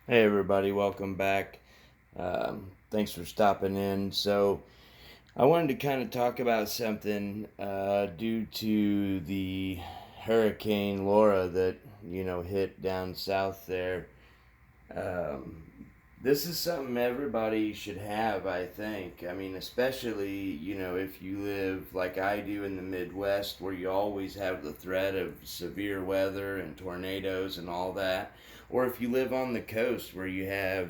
Hey everybody, welcome back. Thanks for stopping in. So I wanted to kind of talk about something due to the Hurricane Laura that hit down south there. Um, this is something everybody should have, I think. I mean, especially if you live like I do in the Midwest, where you always have the threat of severe weather and tornadoes and all that, or if you live on the coast where you have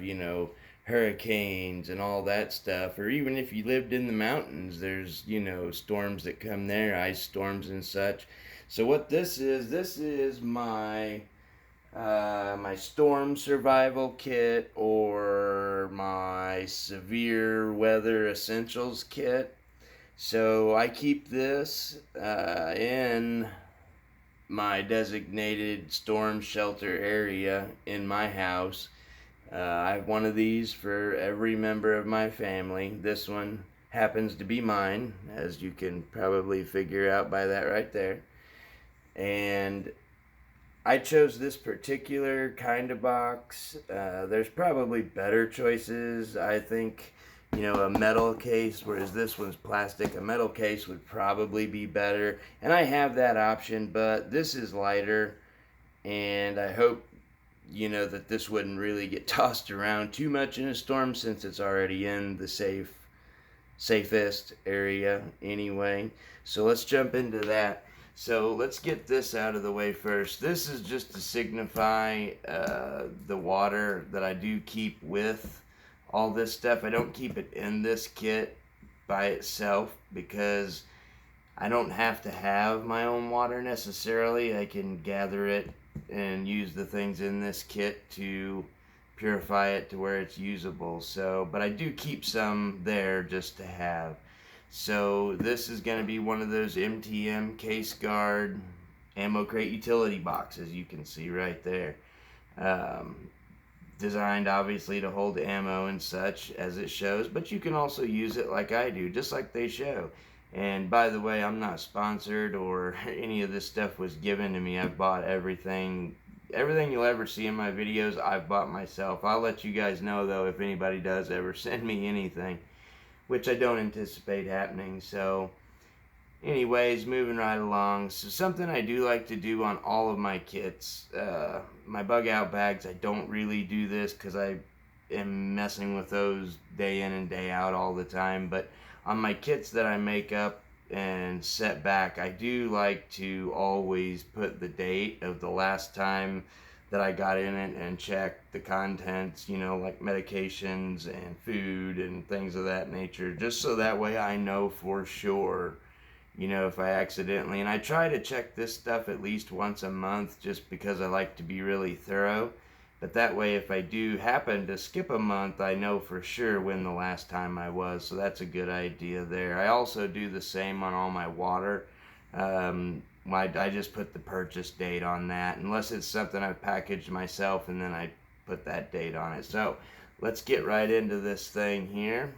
hurricanes and all that stuff, or even if you lived in the mountains, there's storms that come there, ice storms and such. So what this is my storm survival kit or my severe weather essentials kit. So I keep this in my designated storm shelter area in my house. I have one of these for every member of my family. This one happens to be mine, as you can probably figure out by that right there. And I chose this particular kind of box. There's probably better choices. I think, a metal case, whereas this one's plastic. A metal case would probably be better. And I have that option, but this is lighter. And I hope, that this wouldn't really get tossed around too much in a storm since it's already in the safest area anyway. So let's jump into that. So let's get this out of the way first. This is just to signify the water that I do keep with all this stuff. I don't keep it in this kit by itself because I don't have to have my own water necessarily. I can gather it and use the things in this kit to purify it to where it's usable. So, but I do keep some there just to have. So this is going to be one of those MTM case guard ammo crate utility boxes you can see right there. Um, Designed obviously to hold ammo and such as it shows, but you can also use it like I do, just like they show. And by the way, I'm not sponsored or any of this stuff was given to me. I've bought everything you'll ever see in my videos I've bought myself. I'll let you guys know though if anybody does ever send me anything, which I don't anticipate happening. So anyways, moving right along. So something I do like to do on all of my kits, my bug out bags, I don't really do this because I am messing with those day in and day out all the time. But on my kits that I make up and set back, I do like to always put the date of the last time that I got in it and check the contents, like medications and food and things of that nature, just so that way I know for sure, if I accidentally, and I try to check this stuff at least once a month just because I like to be really thorough. But that way, if I do happen to skip a month, I know for sure when the last time I was. So that's a good idea there. I also do the same on all my water. I just put the purchase date on that, unless it's something I've packaged myself, and then I put that date on it. So let's get right into this thing here.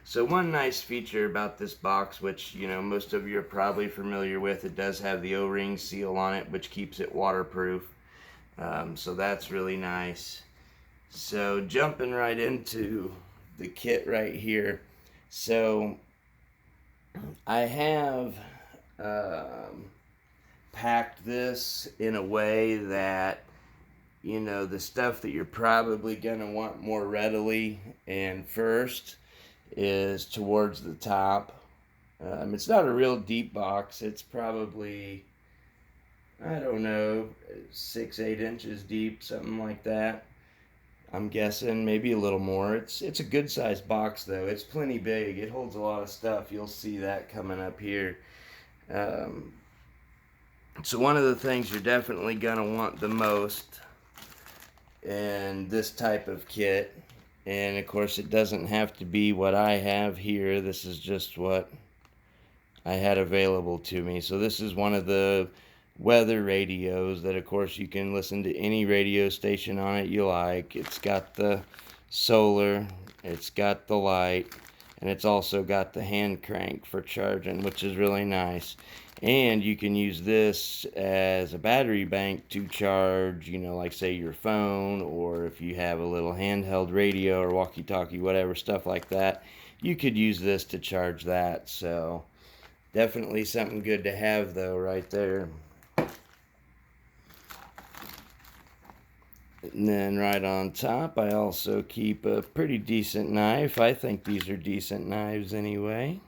So one nice feature about this box, which most of you are probably familiar with, it does have the O-ring seal on it, which keeps it waterproof. So that's really nice. So jumping right into the kit right here. So I have packed this in a way that the stuff that you're probably going to want more readily and first is towards the top. It's not a real deep box. It's probably, I don't know, 6-8 inches deep, something like that. I'm guessing maybe a little more. It's a good sized box though. It's plenty big. It holds a lot of stuff. You'll see that coming up here. Um, so one of the things you're definitely gonna want the most in this type of kit, and of course it doesn't have to be what I have here. This is just what I had available to me. So this is one of the weather radios that of course you can listen to any radio station on it you like. It's got the solar, it's got the light, and it's also got the hand crank for charging, which is really nice. And you can use this as a battery bank to charge, like say your phone, or if you have a little handheld radio or walkie-talkie, whatever, stuff like that. You could use this to charge that. So definitely something good to have though right there. And then right on top, I also keep a pretty decent knife. I think these are decent knives anyway.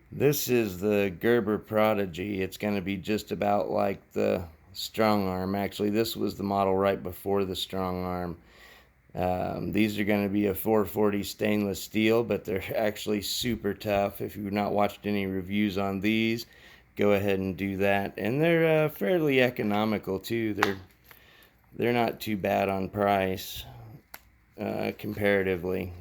This is the Gerber Prodigy. It's going to be just about like the Strong Arm. Actually, this was the model right before the Strong Arm. These are going to be a 440 stainless steel, but they're actually super tough. If you've not watched any reviews on these, go ahead and do that. And they're fairly economical too. They're not too bad on price comparatively.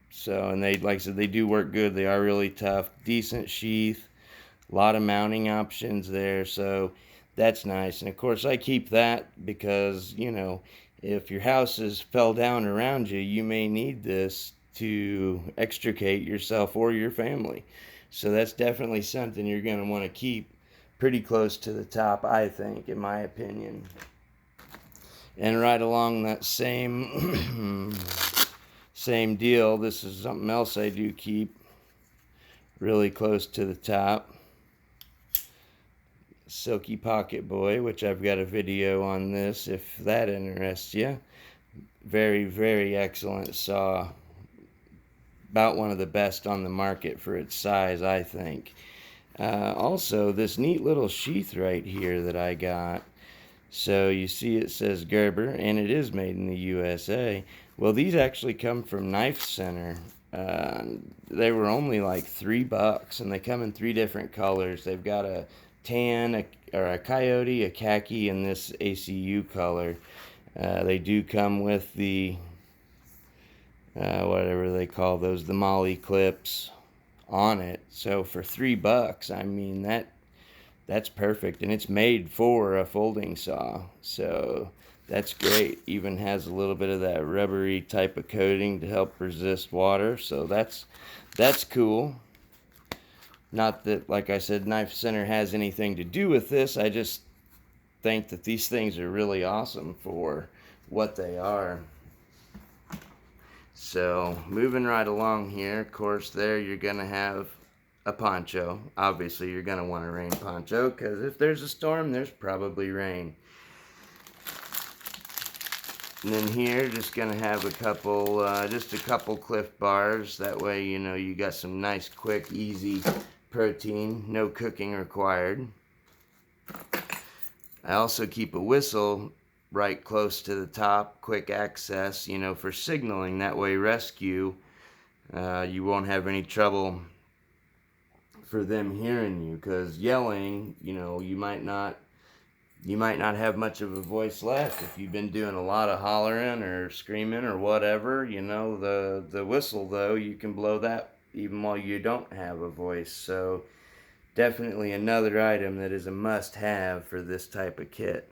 So, and they, like I said, they do work good. They are really tough, decent sheath, a lot of mounting options there. So that's nice. And of course, I keep that because, if your house is fell down around you, you may need this to extricate yourself or your family. So that's definitely something you're going to want to keep pretty close to the top, I think, in my opinion. And right along that same same deal, this is something else I do keep really close to the top. Silky Pocket Boy, which I've got a video on this if that interests you. Very, very excellent saw. About one of the best on the market for its size, I think. Also, this neat little sheath right here that I got. So you see it says Gerber, and it is made in the USA. Well, these actually come from Knife Center. They were only like $3, and they come in 3 different colors. They've got a tan, or a coyote, a khaki, and this ACU color. They do come with the whatever they call those, the molly clips on it. So for $3, I mean that's perfect, and it's made for a folding saw, so that's great. Even has a little bit of that rubbery type of coating to help resist water, so that's cool. Not that, like I said, Knife Center has anything to do with this. I just think that these things are really awesome for what they are. So moving right along here, of course, there you're gonna have a poncho. Obviously, you're going to want a rain poncho because if there's a storm, there's probably rain. And then here, just going to have just a couple Cliff Bars. That way, you got some nice, quick, easy protein. No cooking required. I also keep a whistle right close to the top. Quick access, for signaling. That way, rescue, you won't have any trouble for them hearing you, because yelling, you might not have much of a voice left if you've been doing a lot of hollering or screaming or whatever. The whistle, though, you can blow that even while you don't have a voice. So definitely another item that is a must-have for this type of kit.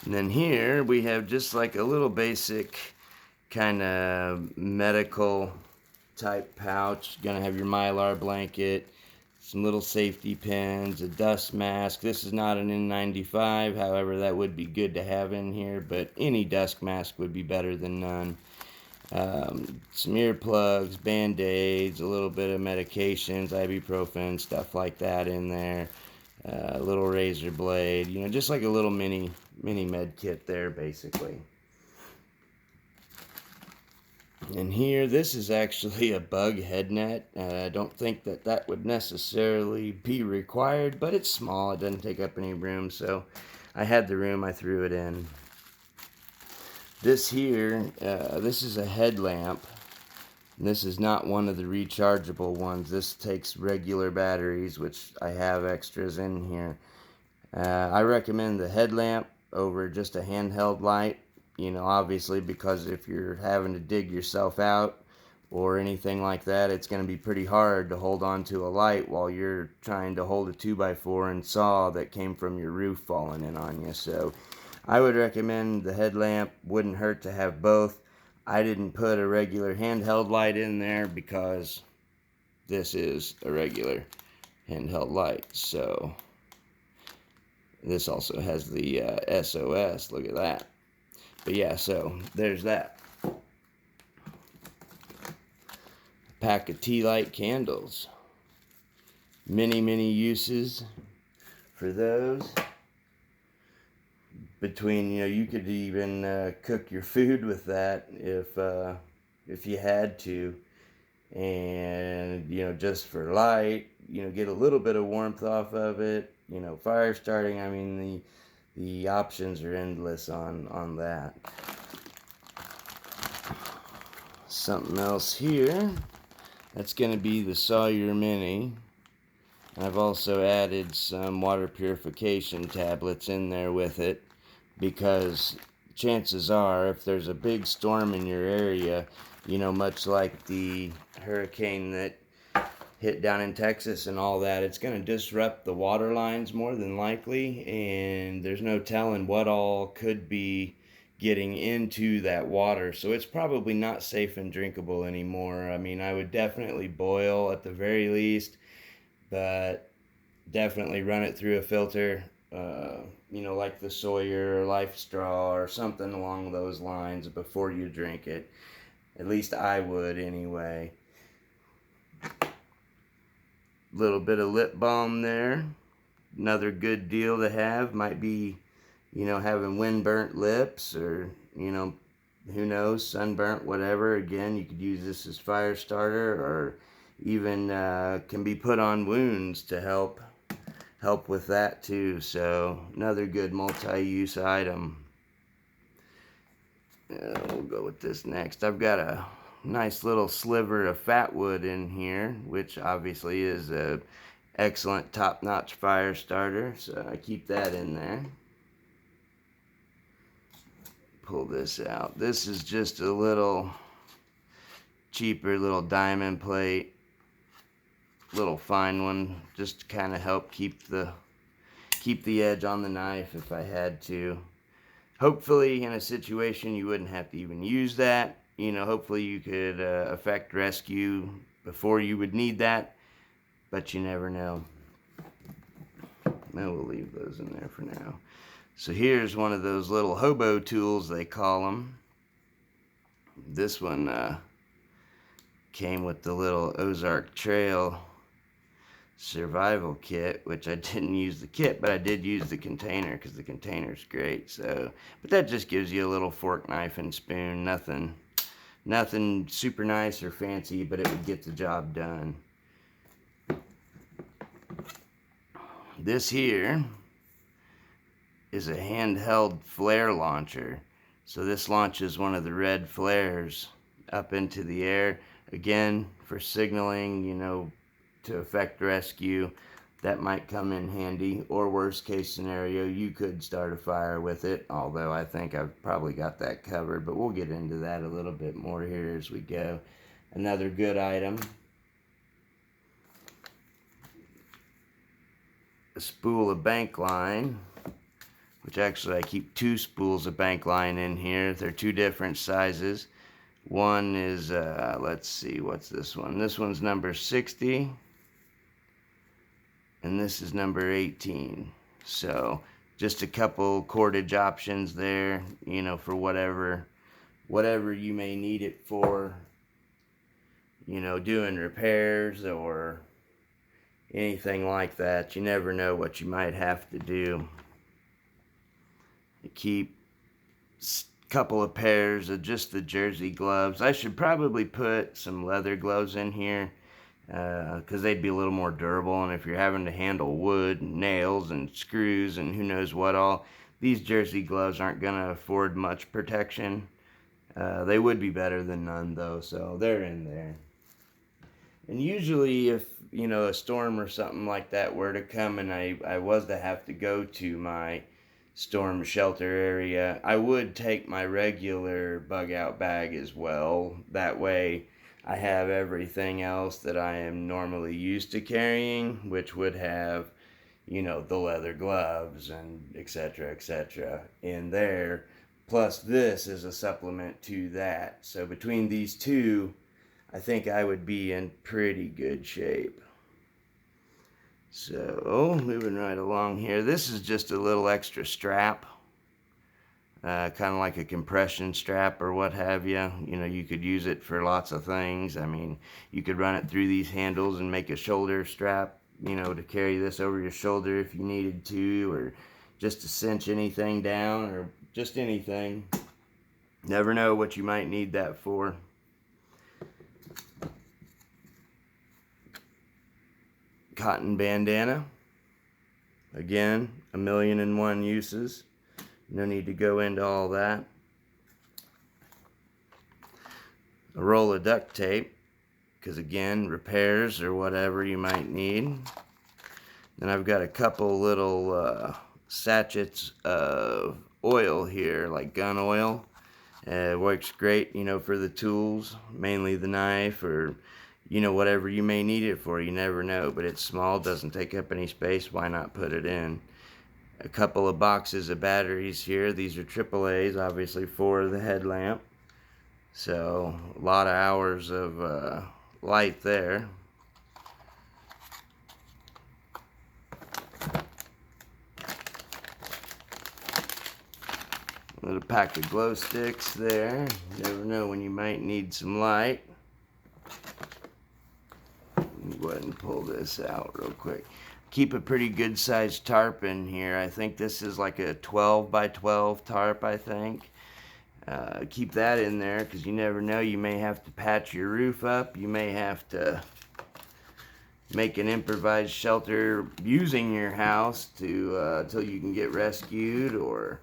And then here we have just like a little basic kind of medical type pouch. Gonna have your Mylar blanket, some little safety pins, a dust mask. This is not an N95, however that would be good to have in here, but any dust mask would be better than none. Some earplugs, band-aids, a little bit of medications, ibuprofen, stuff like that in there. A little razor blade, just like a little mini med kit there, basically. And here, this is actually a bug head net. I don't think that would necessarily be required, but it's small. It doesn't take up any room, so I had the room, I threw it in. This here, this is a headlamp. This is not one of the rechargeable ones. This takes regular batteries, which I have extras in here. I recommend the headlamp over just a handheld light. Obviously, because if you're having to dig yourself out or anything like that, it's going to be pretty hard to hold on to a light while you're trying to hold a 2x4 and saw that came from your roof falling in on you. So I would recommend the headlamp. Wouldn't hurt to have both. I didn't put a regular handheld light in there because this is a regular handheld light. So this also has the SOS. Look at that. But yeah, so there's that. Pack of tea light candles. Many uses for those. Between, you could even cook your food with that if you had to. And, just for light, get a little bit of warmth off of it. Fire starting, I mean, the options are endless on that. Something else here. That's going to be the Sawyer Mini. I've also added some water purification tablets in there with it, because chances are, if there's a big storm in your area, much like the hurricane that hit down in Texas and all that, it's going to disrupt the water lines more than likely, and there's no telling what all could be getting into that water. So it's probably not safe and drinkable anymore. I mean, I would definitely boil at the very least, but definitely run it through a filter, like the Sawyer or Life Straw or something along those lines before you drink it. At least I would anyway. Little bit of lip balm there. Another good deal to have. Might be, having wind-burnt lips, or, who knows, sunburnt, whatever. Again, you could use this as fire starter, or even can be put on wounds to help with that too. So another good multi-use item. We'll go with this next. I've got a nice little sliver of fat wood in here, which obviously is a excellent top-notch fire starter, so I keep that in there. Pull this out. This is just a little cheaper little diamond plate, little fine one, just to kind of help keep the edge on the knife if I had to. Hopefully in a situation you wouldn't have to even use that. Hopefully you could effect rescue before you would need that, but you never know. We'll leave those in there for now. So here's one of those little hobo tools, they call them. This one came with the little Ozark Trail survival kit, which I didn't use the kit, but I did use the container because the container's great. So, but that just gives you a little fork, knife, and spoon. Nothing super nice or fancy, but it would get the job done. This here is a handheld flare launcher. So this launches one of the red flares up into the air. Again, for signaling, to effect rescue. That might come in handy. Or worst case scenario, you could start a fire with it, although I think I've probably got that covered, but we'll get into that a little bit more here as we go. Another good item. A spool of bank line, which actually I keep 2 spools of bank line in here. They're 2 different sizes. One is, let's see, what's this one? This one's number 60. And this is number 18. So just a couple cordage options there, for whatever you may need it for, doing repairs or anything like that. You never know what you might have to do. You keep a couple of pairs of just the jersey gloves. I should probably put some leather gloves in here, because they'd be a little more durable, and if you're having to handle wood and nails and screws and who knows what all, these jersey gloves aren't going to afford much protection. They would be better than none though, so they're in there. And usually if, a storm or something like that were to come and I was to have to go to my storm shelter area, I would take my regular bug out bag as well. That way I have everything else that I am normally used to carrying, which would have, the leather gloves and etc. in there. Plus this is a supplement to that. So between these two, I think I would be in pretty good shape. So, moving right along here. This is just a little extra strap. Kind of like a compression strap or what have you. You know, you could use it for lots of things. I mean, you could run it through these handles and make a shoulder strap, you know, to carry this over your shoulder if you needed to, or just to cinch anything down, or just anything. Never know what you might need that for. Cotton bandana. Again, 1,000,001 uses. No need to go into all that. A roll of duct tape, because again, repairs or whatever you might need. Then I've got a couple little sachets of oil here, like gun oil. It works great, you know, for the tools, mainly the knife, or, you know, whatever you may need it for. You never know, but it's small, doesn't take up any space. Why not put it in? A couple of boxes of batteries here. These are AAA's, obviously, for the headlamp. So, a lot of hours of light there. A little pack of glow sticks there. You never know when you might need some light. Go ahead and pull this out real quick. Keep a pretty good sized tarp in here. I think this is like a 12 by 12 tarp, I think. Keep that in there because you never know. You may have to patch your roof up. You may have to make an improvised shelter using your house to till you can get rescued, or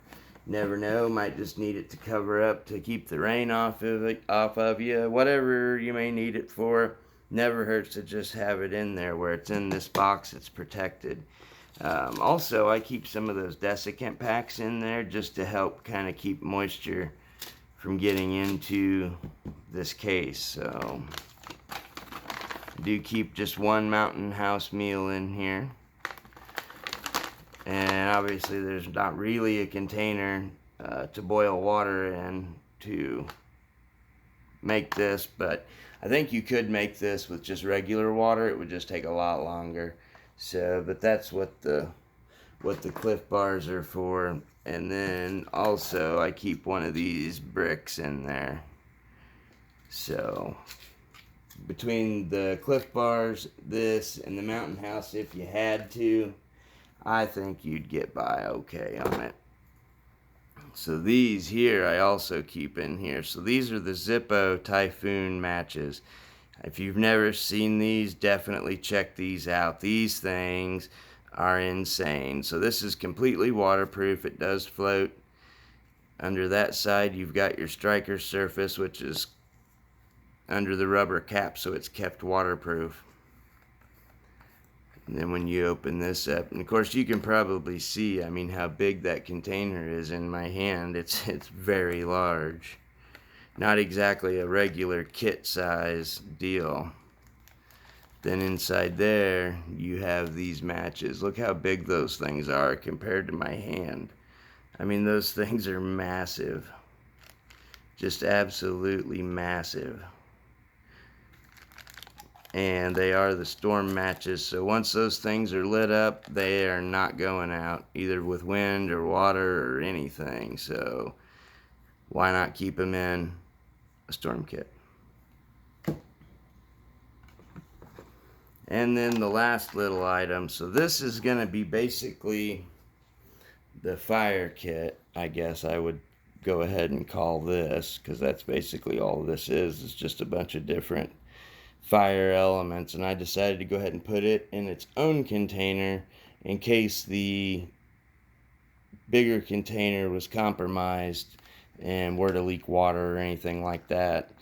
never know, might just need it to cover up to keep the rain off of you. Whatever you may need it for, never hurts to just have it in there. Where it's in this box, it's protected. Also, I keep some of those desiccant packs in there just to help kind of keep moisture from getting into this case. So I do keep just one Mountain House meal in here. And obviously there's not really a container to boil water in to make this, but I think you could make this with just regular water. It would just take a lot longer. So, but that's what the Cliff Bars are for. And then also I keep one of these bricks in there. So between the Cliff Bars, this, and the Mountain House, if you had to, I think you'd get by okay on it. So these here I also keep in here. So these are the Zippo Typhoon matches. If you've never seen these, definitely check these out. These things are insane. So this is completely waterproof. It does float. Under that side, you've got your striker surface, which is under the rubber cap, so it's kept waterproof. And then when you open this up, and of course you can probably see, I mean, how big that container is in my hand. It's very large. Not exactly a regular kit size deal. Then inside there, you have these matches. Look how big those things are compared to my hand. I mean, those things are massive. Just absolutely massive. And they are the storm matches, so once those things are lit up, they are not going out, either with wind or water or anything. So why not keep them in a storm kit? And then the last little item, so this is going to be basically the fire kit, I guess I would go ahead and call this, because that's basically all this is just a bunch of different fire elements. And I decided to go ahead and put it in its own container in case the bigger container was compromised and were to leak water or anything like that.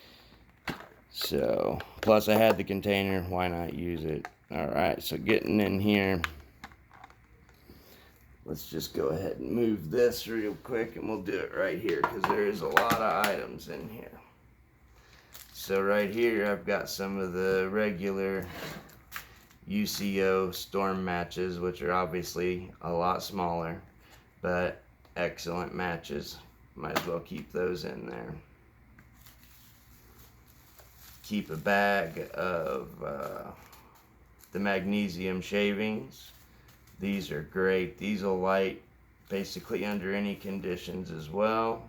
So, plus I had the container, why not use it? Alright, so getting in here, let's just go ahead and move this real quick, and we'll do it right here because there is a lot of items in here. So right here I've got some of the regular UCO storm matches, which are obviously a lot smaller, but excellent matches. Might as well keep those in there. keep a bag of the magnesium shavings. These are great. These will light basically under any conditions as well.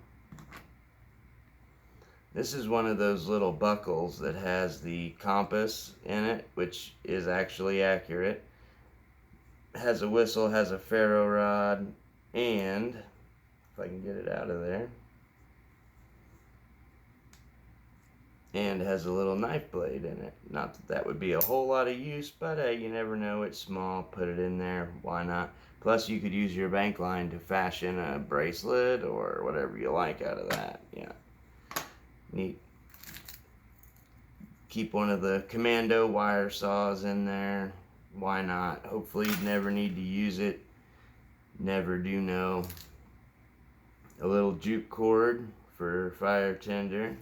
This is one of those little buckles that has the compass in it, which is actually accurate. Has a whistle, has a ferro rod, and if I can get it out of there, and has a little knife blade in it. Not that that would be a whole lot of use, but hey, you never know. It's small, put it in there, why not? Plus you could use your bank line to fashion a bracelet or whatever you like out of that. Yeah, neat. Keep one of the commando wire saws in there, why not? Hopefully you'd never need to use it, never do know. A little juke cord for fire tender.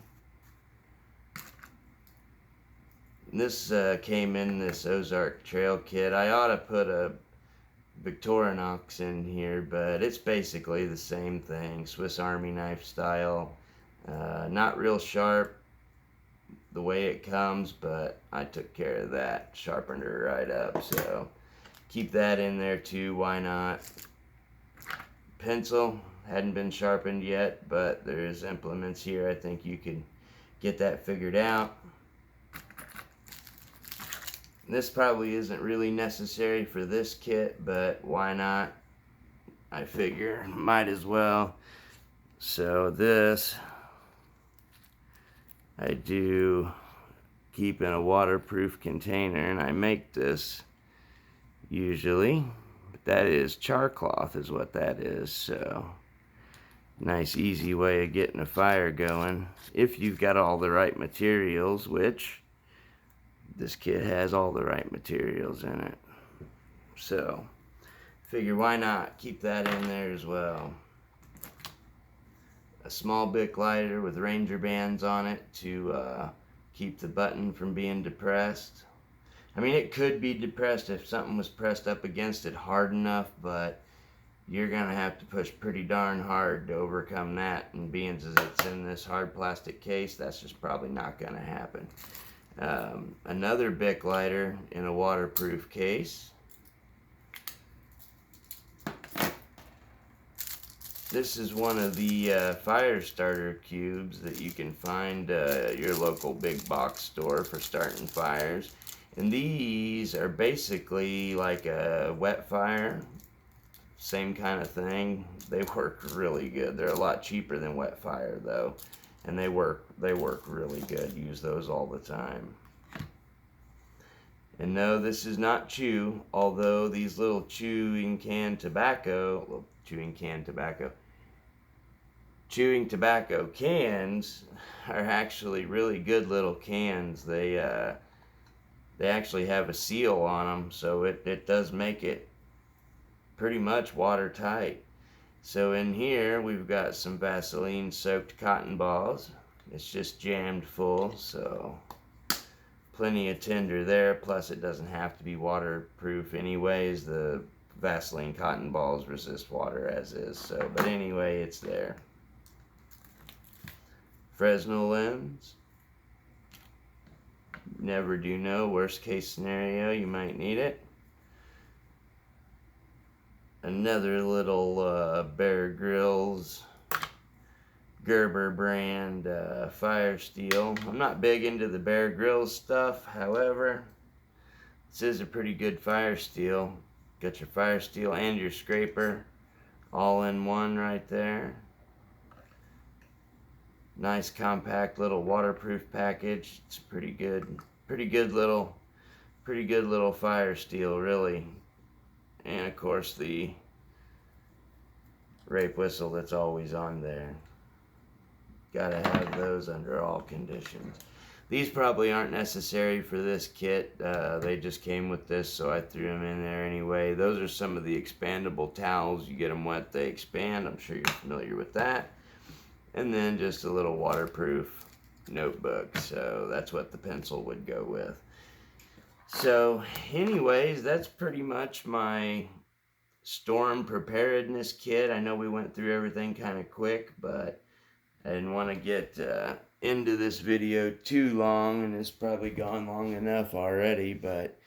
This came in this Ozark Trail kit. I ought to put a Victorinox in here, but it's basically the same thing, Swiss Army knife style. Not real sharp the way it comes, but I took care of that, sharpened her right up, so keep that in there too, why not? Pencil hadn't been sharpened yet, but there's implements here. I think you could get that figured out. This probably isn't really necessary for this kit, but why not? I figure might as well. So this I do keep in a waterproof container, and I make this usually. But that is char cloth is what that is, so nice easy way of getting a fire going if you've got all the right materials, which this kit has all the right materials in it. So figure why not keep that in there as well. A small Bic lighter with Ranger bands on it to keep the button from being depressed. I mean, it could be depressed if something was pressed up against it hard enough, but you're gonna have to push pretty darn hard to overcome that, and being as it's in this hard plastic case, that's just probably not gonna happen. Another Bic lighter in a waterproof case. This is one of the fire starter cubes that you can find your local big box store for starting fires. And these are basically like a wet fire, same kind of thing. They work really good. They're a lot cheaper than wet fire though, and they work really good. Use those all the time. And no, this is not chew, although these little chewing tobacco cans are actually really good little cans. They actually have a seal on them, so it does make it pretty much watertight. So in here we've got some Vaseline soaked cotton balls. It's just jammed full, so plenty of tinder there. Plus it doesn't have to be waterproof anyways. The Vaseline cotton balls resist water as is, so but anyway, it's there. Fresnel lens. Never do know, worst case scenario you might need it. Another little Bear Grylls Gerber brand fire steel. I'm not big into the Bear Grylls stuff, however this is a pretty good fire steel. Got your fire steel and your scraper all in one right there. Nice compact little waterproof package. It's pretty good little fire steel, really. And of course the rape whistle that's always on there. Gotta have those under all conditions. These probably aren't necessary for this kit. They just came with this, so I threw them in there anyway. Those are some of the expandable towels. You get them wet, they expand. I'm sure you're familiar with that. And then just a little waterproof notebook. So that's what the pencil would go with. So anyways, that's pretty much my storm preparedness kit. I know we went through everything kind of quick, but I didn't want to get into this video too long, and it's probably gone long enough already. But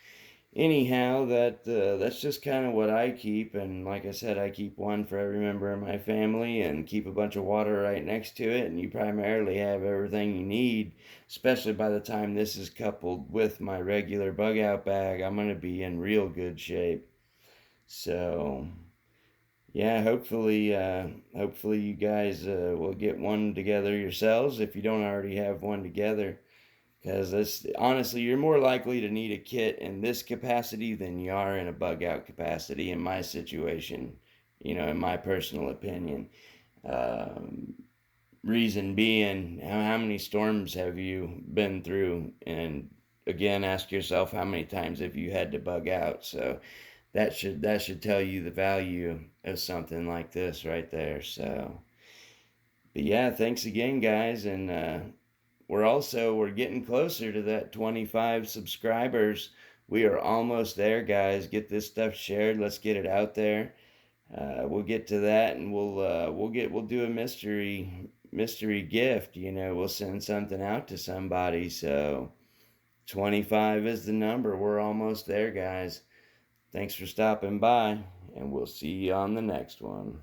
anyhow, that's just kind of what I keep. And like I said, I keep one for every member of my family, and keep a bunch of water right next to it. And you primarily have everything you need, especially by the time this is coupled with my regular bug out bag. I'm going to be in real good shape. So yeah, hopefully you guys will get one together yourselves if you don't already have one together. Because that's honestly, you're more likely to need a kit in this capacity than you are in a bug out capacity. In my situation, in my personal opinion. Um, Reason being, how many storms have you been through? And again, ask yourself, how many times have you had to bug out? So that should tell you the value of something like this right there. So, but yeah, thanks again, guys, and we're getting closer to that 25 subscribers. We are almost there, guys. Get this stuff shared. Let's get it out there. We'll get to that, and we'll do a mystery gift. We'll send something out to somebody. So 25 is the number. We're almost there, guys. Thanks for stopping by, and we'll see you on the next one.